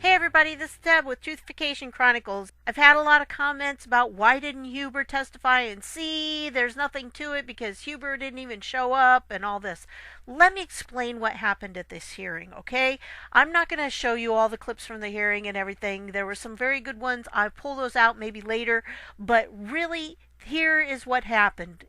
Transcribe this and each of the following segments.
Hey everybody, this is Deb with Truthification Chronicles. I've had a lot of comments about why didn't Huber testify, and see, there's nothing to it because Huber didn't even show up and all this. Let me explain what happened at this hearing, okay? I'm not going to show you all the clips from the hearing and everything. There were some very good ones. I'll pull those out maybe later, but really, here is what happened.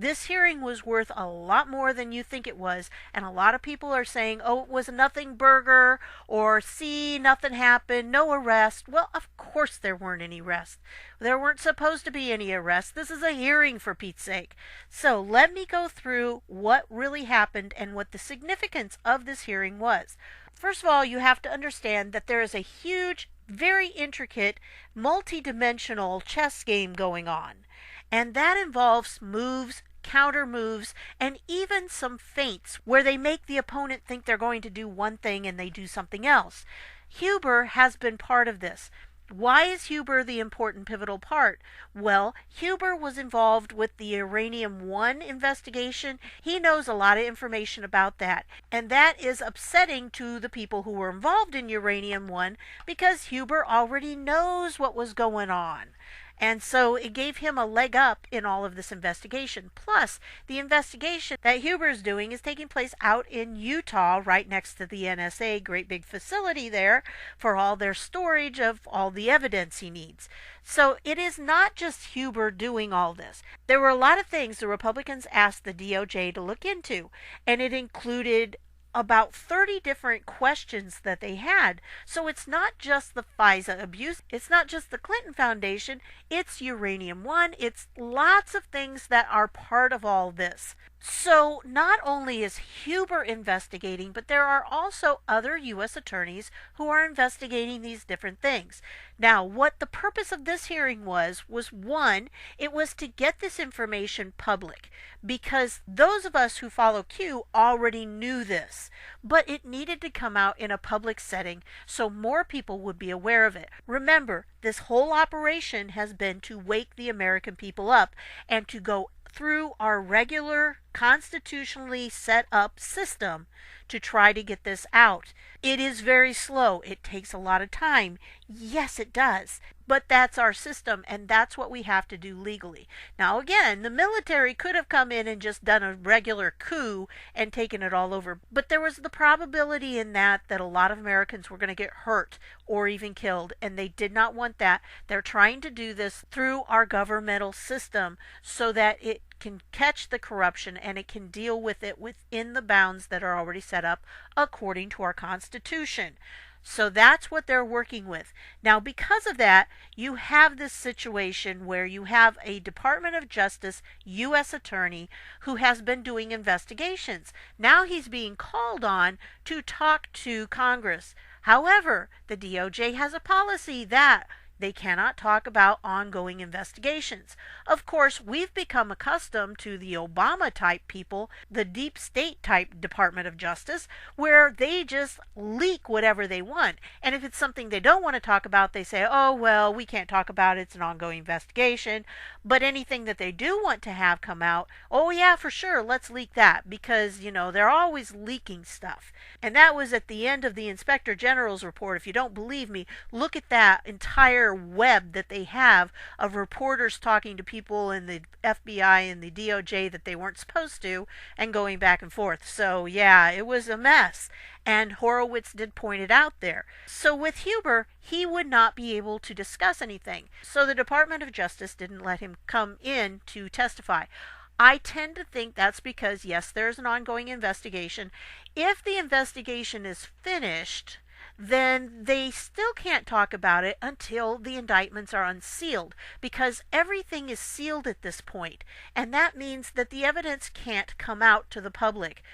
This hearing was worth a lot more than you think it was, and a lot of people are saying, oh, it was a nothing burger, or see, nothing happened, no arrest. Well, of course there weren't any arrests. There weren't supposed to be any arrests. This is a hearing, for Pete's sake. So let me go through what really happened and what the significance of this hearing was. First of all, you have to understand that there is a huge, very intricate, multi-dimensional chess game going on. And that involves moves, counter moves, and even some feints where they make the opponent think they're going to do one thing and they do something else. Huber has been part of this. Why is Huber the important pivotal part? Well, Huber was involved with the Uranium One investigation. He knows a lot of information about that. And that is upsetting to the people who were involved in Uranium One because Huber already knows what was going on. And so it gave him a leg up in all of this investigation. Plus, the investigation that Huber is doing is taking place out in Utah, right next to the NSA, great big facility there for all their storage of all the evidence he needs. So it is not just Huber doing all this. There were a lot of things the Republicans asked the DOJ to look into, and it included about 30 different questions that they had. So it's not just the FISA abuse, it's not just the Clinton Foundation, it's Uranium One, it's lots of things that are part of all this. So not only is Huber investigating, but there are also other U.S. attorneys who are investigating these different things. Now, what the purpose of this hearing was one, it was to get this information public, because those of us who follow Q already knew this, but it needed to come out in a public setting so more people would be aware of it. Remember, this whole operation has been to wake the American people up and to go through our regular constitutionally set up system to try to get this out. It is very slow. It takes a lot of time. Yes, it does. But that's our system, and that's what we have to do legally. Now, again, the military could have come in and just done a regular coup and taken it all over. But there was the probability in that a lot of Americans were going to get hurt or even killed, and they did not want that. They're trying to do this through our governmental system so that it can catch the corruption and it can deal with it within the bounds that are already set up according to our Constitution. So that's what they're working with. Now, because of that, you have this situation where you have a Department of Justice U.S. attorney who has been doing investigations. Now he's being called on to talk to Congress. However, the DOJ has a policy that they cannot talk about ongoing investigations. Of course, we've become accustomed to the Obama-type people, the deep state-type Department of Justice, where they just leak whatever they want. And if it's something they don't want to talk about, they say, oh, well, we can't talk about it. It's an ongoing investigation. But anything that they do want to have come out, oh, yeah, for sure, let's leak that. Because, they're always leaking stuff. And that was at the end of the Inspector General's report. If you don't believe me, look at that entire web that they have of reporters talking to people in the FBI and the DOJ that they weren't supposed to and going back and forth. So yeah, it was a mess. And Horowitz did point it out there. So with Huber, he would not be able to discuss anything. So the Department of Justice didn't let him come in to testify. I tend to think that's because, yes, there's an ongoing investigation. If the investigation is finished, then they still can't talk about it until the indictments are unsealed, because everything is sealed at this point, and that means that the evidence can't come out to the public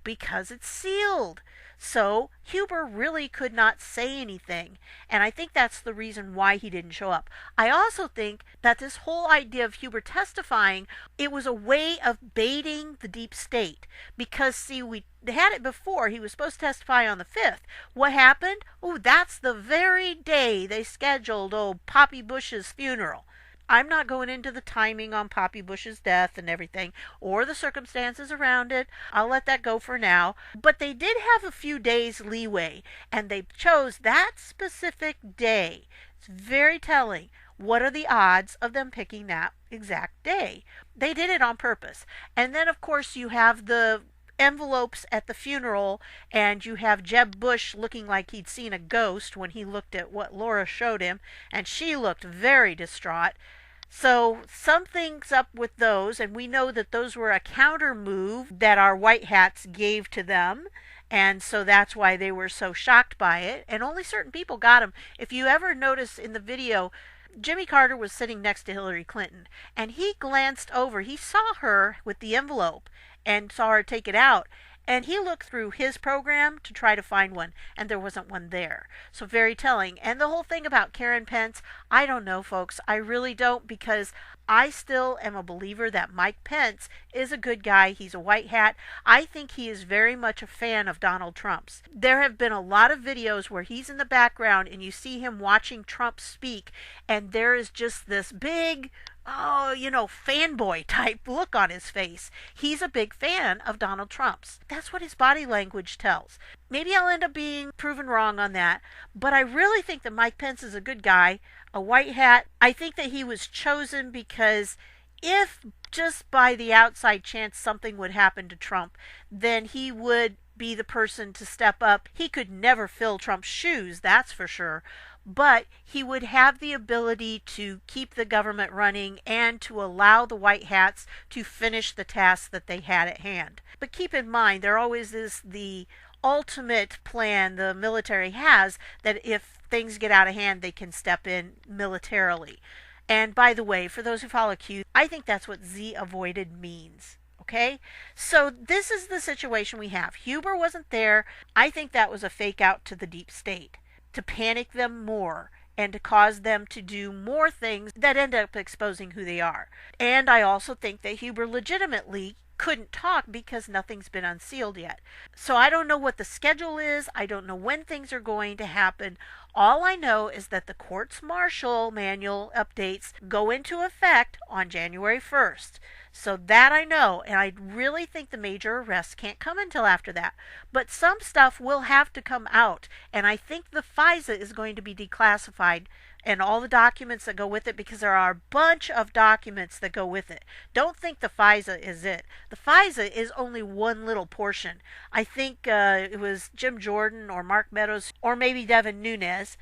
because it's sealed. So Huber really could not say anything, and I think that's the reason why he didn't show up. I also think that this whole idea of Huber testifying, it was a way of baiting the deep state, because see, we had it before. He was supposed to testify on the 5th. What happened? Oh, that's the very day they scheduled Poppy Bush's funeral. I'm not going into the timing on Poppy Bush's death and everything, or the circumstances around it. I'll let that go for now. But they did have a few days leeway, and they chose that specific day. It's very telling. What are the odds of them picking that exact day? They did it on purpose. And then, of course, you have the envelopes at the funeral, and you have Jeb Bush looking like he'd seen a ghost when he looked at what Laura showed him, and she looked very distraught. So something's up with those, and we know that those were a counter move that our white hats gave to them. And so that's why they were so shocked by it. And only certain people got them. If you ever notice in the video, Jimmy Carter was sitting next to Hillary Clinton, and he glanced over. He saw her with the envelope and saw her take it out, and he looked through his program to try to find one, and there wasn't one there. So very telling. And the whole thing about Karen Pence, I don't know, folks. I really don't, because I still am a believer that Mike Pence is a good guy. He's a white hat. I think he is very much a fan of Donald Trump's. There have been a lot of videos where he's in the background and you see him watching Trump speak, and there is just this big, fanboy type look on his face. He's a big fan of Donald Trump's. That's what his body language tells. Maybe I'll end up being proven wrong on that, but I really think that Mike Pence is a good guy, a white hat. I think that he was chosen because if just by the outside chance something would happen to Trump, then he would be the person to step up. He could never fill Trump's shoes, that's for sure. But he would have the ability to keep the government running and to allow the white hats to finish the tasks that they had at hand. But keep in mind, there always is the ultimate plan the military has, that if things get out of hand, they can step in militarily. And by the way, for those who follow Q, I think that's what Z avoided means. Okay? So this is the situation we have. Huber wasn't there. I think that was a fake out to the deep state, to panic them more and to cause them to do more things that end up exposing who they are. And I also think that Huber legitimately couldn't talk because nothing's been unsealed yet. So I don't know what the schedule is. I don't know when things are going to happen. All I know is that the courts martial manual updates go into effect on January 1st. So that I know, and I really think the major arrests can't come until after that. But some stuff will have to come out, and I think the FISA is going to be declassified and all the documents that go with it, because there are a bunch of documents that go with it. Don't think the FISA is it. The FISA is only one little portion. I think it was Jim Jordan or Mark Meadows or maybe Devin Nunes,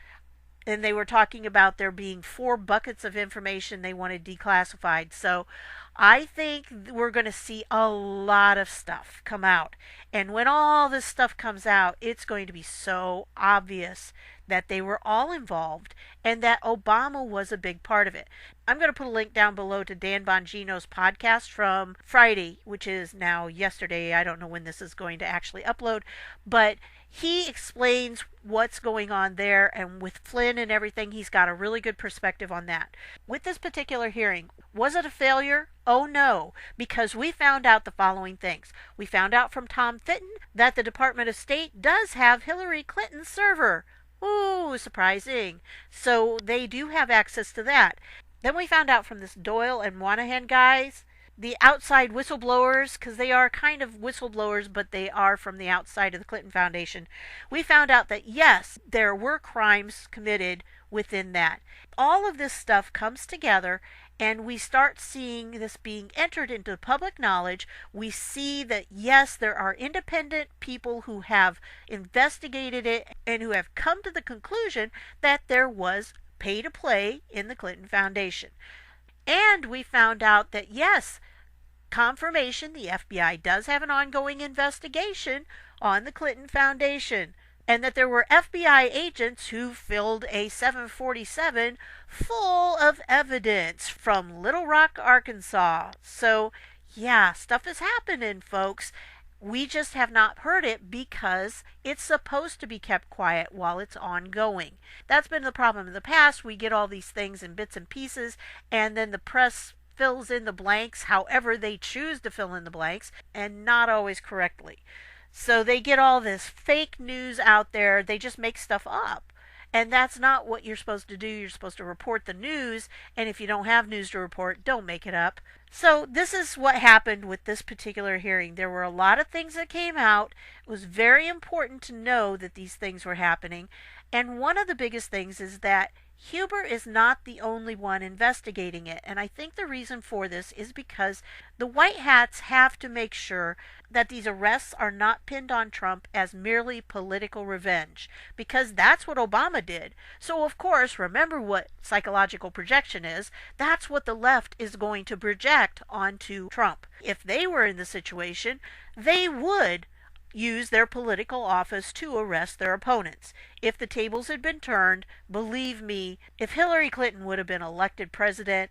and they were talking about there being 4 buckets of information they wanted declassified. So I think we're going to see a lot of stuff come out. And when all this stuff comes out, it's going to be so obvious that they were all involved and that Obama was a big part of it. I'm going to put a link down below to Dan Bongino's podcast from Friday, which is now yesterday. I don't know when this is going to actually upload, but he explains what's going on there, and with Flynn and everything, he's got a really good perspective on that. With this particular hearing, was it a failure? Oh no, because we found out the following things. We found out from Tom Fitton that the Department of State does have Hillary Clinton's server. Ooh, surprising. So they do have access to that. Then we found out from this Doyle and Moynihan guys, the outside whistleblowers, because they are kind of whistleblowers, but they are from the outside of the Clinton Foundation. We found out that yes, there were crimes committed within that. All of this stuff comes together, and we start seeing this being entered into public knowledge. We see that yes, there are independent people who have investigated it and who have come to the conclusion that there was pay to play in the Clinton Foundation. And we found out that yes, confirmation, the FBI does have an ongoing investigation on the Clinton Foundation, and that there were FBI agents who filled a 747 full of evidence from Little Rock, Arkansas. So yeah, stuff is happening, folks. We just have not heard it because it's supposed to be kept quiet while it's ongoing. That's been the problem in the past. We get all these things in bits and pieces, and then the press fills in the blanks however they choose to fill in the blanks, and not always correctly. So they get all this fake news out there. They just make stuff up. And that's not what you're supposed to do. You're supposed to report the news, and if you don't have news to report, don't make it up. So this is what happened with this particular hearing. There were a lot of things that came out. It was very important to know that these things were happening. And one of the biggest things is that Huber is not the only one investigating it. And I think the reason for this is because the White Hats have to make sure that these arrests are not pinned on Trump as merely political revenge, because that's what Obama did. So, of course, remember what psychological projection is. That's what the left is going to project onto Trump. If they were in the situation, they would use their political office to arrest their opponents. If the tables had been turned, believe me, if Hillary Clinton would have been elected president,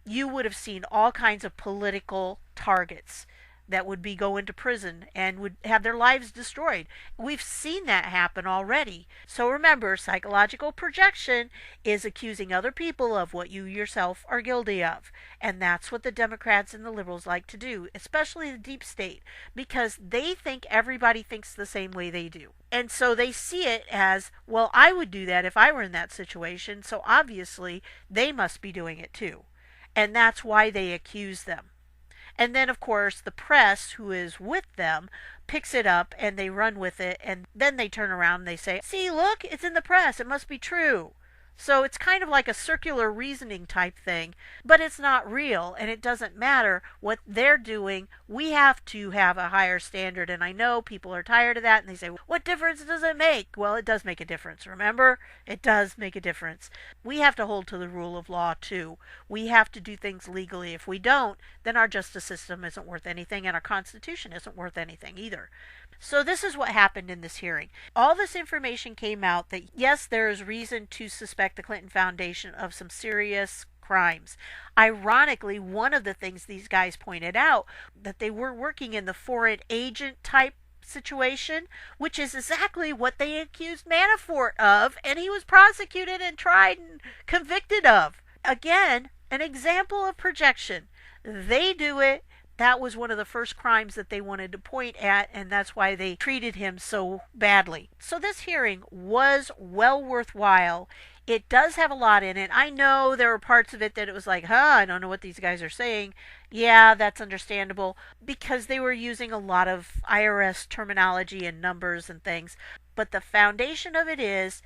you would have seen all kinds of political targets that would be going to prison and would have their lives destroyed. We've seen that happen already. So remember, psychological projection is accusing other people of what you yourself are guilty of. And that's what the Democrats and the liberals like to do, especially the deep state, because they think everybody thinks the same way they do. And so they see it as, well, I would do that if I were in that situation, so obviously they must be doing it too. And that's why they accuse them. And then, of course, the press, who is with them, picks it up and they run with it. And then they turn around and they say, see, look, it's in the press. It must be true. So it's kind of like a circular reasoning type thing, but it's not real, and it doesn't matter what they're doing. We have to have a higher standard, and I know people are tired of that, and they say, what difference does it make? Well, it does make a difference, remember? It does make a difference. We have to hold to the rule of law, too. We have to do things legally. If we don't, then our justice system isn't worth anything, and our Constitution isn't worth anything either. So this is what happened in this hearing. All this information came out that, yes, there is reason to suspect the Clinton Foundation of some serious crimes. Ironically, one of the things these guys pointed out, that they were working in the foreign agent type situation, which is exactly what they accused Manafort of, and he was prosecuted and tried and convicted of. Again, an example of projection. They do it. That was one of the first crimes that they wanted to point at, and that's why they treated him so badly. So this hearing was well worthwhile. It does have a lot in it. I know there were parts of it that it was like, I don't know what these guys are saying. Yeah, that's understandable, because they were using a lot of IRS terminology and numbers and things. But the foundation of it is,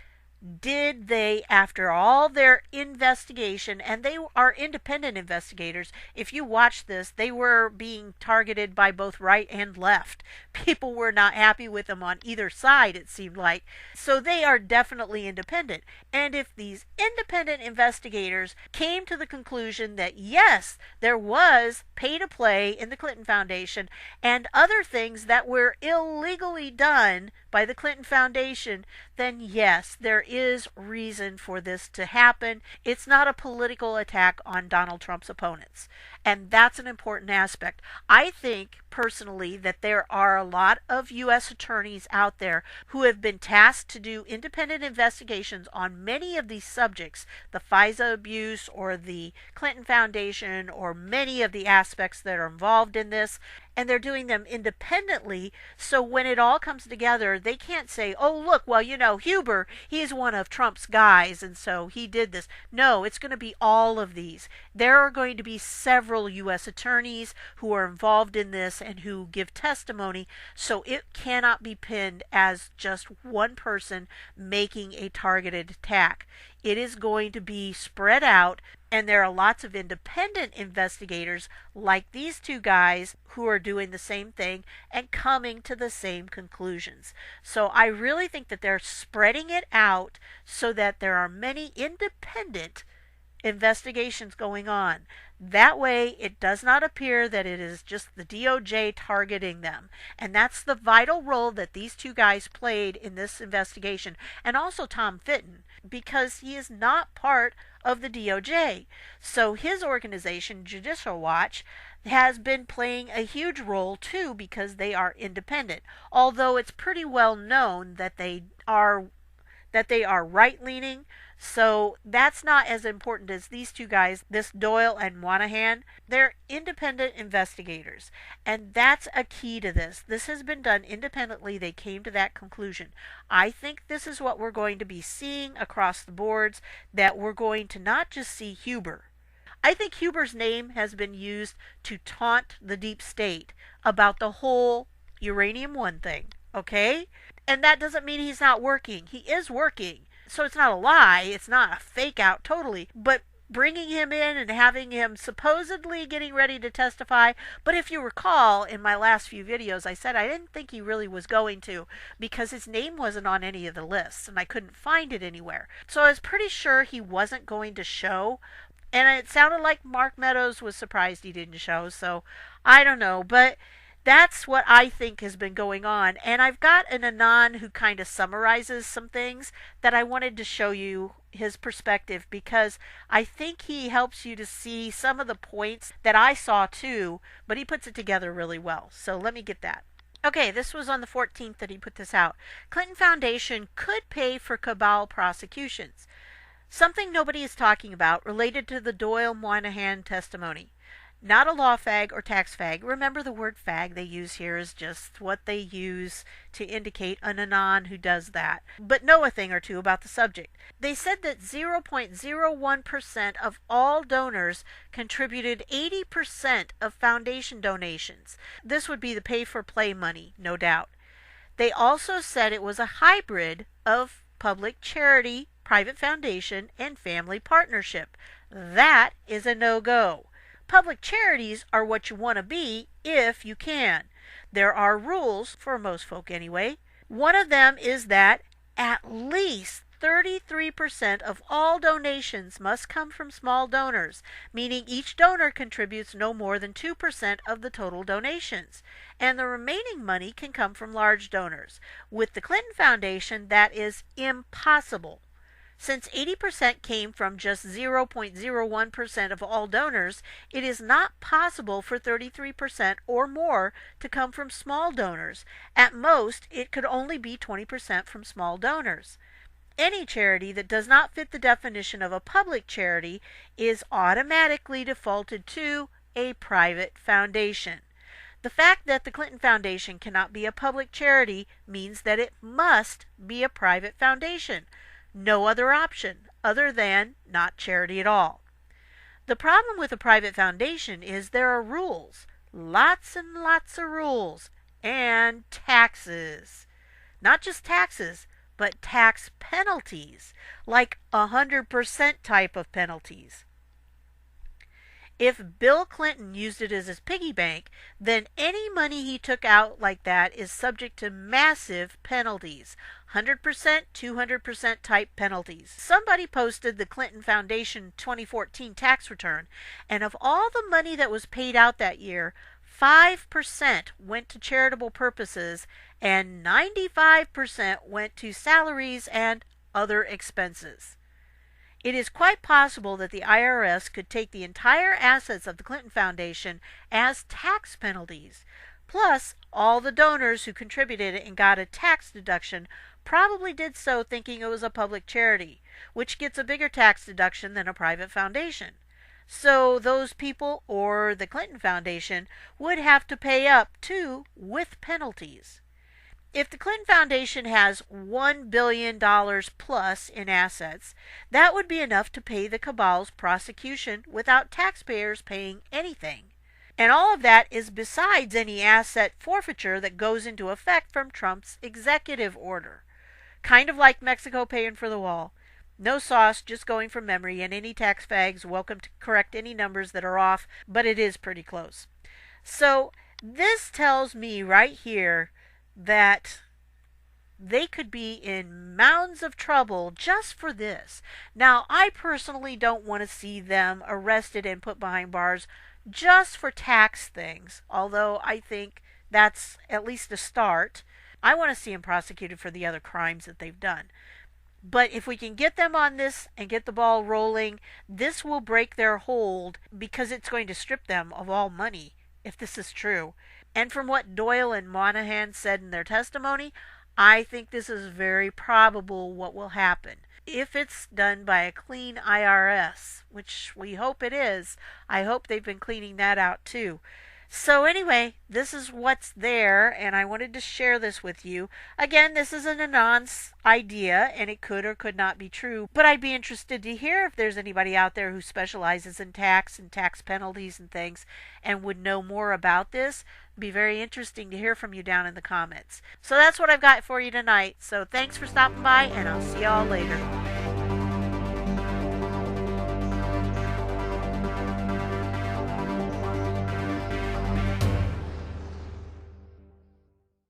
did they, after all their investigation, and they are independent investigators, if you watch this, they were being targeted by both right and left. People were not happy with them on either side, it seemed like. So they are definitely independent. And if these independent investigators came to the conclusion that, yes, there was pay to play in the Clinton Foundation and other things that were illegally done by the Clinton Foundation, then yes, there is reason for this to happen. It's not a political attack on Donald Trump's opponents. And that's an important aspect. I think, personally, that there are a lot of U.S. attorneys out there who have been tasked to do independent investigations on many of these subjects, the FISA abuse or the Clinton Foundation or many of the aspects that are involved in this, and they're doing them independently, so when it all comes together, they can't say, oh, look, well, Huber, he's one of Trump's guys, and so he did this. No, it's going to be all of these. There are going to be several U.S. attorneys who are involved in this and who give testimony, so it cannot be pinned as just one person making a targeted attack. It is going to be spread out, and there are lots of independent investigators like these two guys who are doing the same thing and coming to the same conclusions. So I really think that they're spreading it out so that there are many independent investigations going on. That way, it does not appear that it is just the DOJ targeting them. And that's the vital role that these two guys played in this investigation. And also Tom Fitton, because he is not part of the DOJ. So his organization, Judicial Watch, has been playing a huge role too, because they are independent. Although it's pretty well known that they are right-leaning. So that's not as important as these two guys, this Doyle and Moynihan. They're independent investigators. And that's a key to this. This has been done independently. They came to that conclusion. I think this is what we're going to be seeing across the boards, that we're going to not just see Huber. I think Huber's name has been used to taunt the deep state about the whole Uranium One thing, okay? And that doesn't mean he's not working. He is working. So it's not a lie. It's not a fake out totally. But bringing him in and having him supposedly getting ready to testify. But if you recall, in my last few videos, I said I didn't think he really was going to, because his name wasn't on any of the lists and I couldn't find it anywhere. So I was pretty sure he wasn't going to show. And it sounded like Mark Meadows was surprised he didn't show. So I don't know. But that's what I think has been going on. And I've got an Anon who kind of summarizes some things that I wanted to show you his perspective, because I think he helps you to see some of the points that I saw too, but he puts it together really well. So let me get that. Okay, this was on the 14th that he put this out. Clinton Foundation could pay for cabal prosecutions. Something nobody is talking about related to the Doyle-Moynihan testimony. Not a law fag or tax fag. Remember, the word fag they use here is just what they use to indicate an Anon who does that, but know a thing or two about the subject. They said that 0.01% of all donors contributed 80% of foundation donations. This would be the pay-for-play money, no doubt. They also said it was a hybrid of public charity, private foundation, and family partnership. That is a no-go. Public charities are what you want to be if you can. There are rules, for most folk anyway. One of them is that at least 33% of all donations must come from small donors, meaning each donor contributes no more than 2% of the total donations, and the remaining money can come from large donors. With the Clinton Foundation, that is impossible. Since 80% came from just 0.01% of all donors, it is not possible for 33% or more to come from small donors. At most, it could only be 20% from small donors. Any charity that does not fit the definition of a public charity is automatically defaulted to a private foundation. The fact that the Clinton Foundation cannot be a public charity means that it must be a private foundation. No other option other than not charity at all. The problem with a private foundation is there are rules, lots and lots of rules, and taxes. Not just taxes, but tax penalties, like 100% type of penalties. If Bill Clinton used it as his piggy bank, then any money he took out like that is subject to massive penalties. 100%, 200% type penalties. Somebody posted the Clinton Foundation 2014 tax return, and of all the money that was paid out that year, 5% went to charitable purposes and 95% went to salaries and other expenses. It is quite possible that the IRS could take the entire assets of the Clinton Foundation as tax penalties. Plus, all the donors who contributed and got a tax deduction probably did so thinking it was a public charity, which gets a bigger tax deduction than a private foundation. So those people, or the Clinton Foundation, would have to pay up too, with penalties. If the Clinton Foundation has $1 billion plus in assets, that would be enough to pay the cabal's prosecution without taxpayers paying anything. And all of that is besides any asset forfeiture that goes into effect from Trump's executive order. Kind of like Mexico paying for the wall. No sauce, just going from memory, and any tax fags welcome to correct any numbers that are off, but it is pretty close. So this tells me right here that they could be in mounds of trouble just for this. Now, I personally don't want to see them arrested and put behind bars just for tax things, although I think that's at least a start. I want to see them prosecuted for the other crimes that they've done. But if we can get them on this and get the ball rolling, this will break their hold, because it's going to strip them of all money, if this is true. And from what Doyle and Moynihan said in their testimony, I think this is very probable what will happen. if it's done by a clean IRS, which we hope it is. I hope they've been cleaning that out too. So anyway, this is what's there, and I wanted to share this with you. Again, this is an anon's idea, and it could or could not be true, but I'd be interested to hear if there's anybody out there who specializes in tax and tax penalties and things and would know more about this. It'd be very interesting to hear from you down in the comments. So that's what I've got for you tonight. So thanks for stopping by, and I'll see y'all later.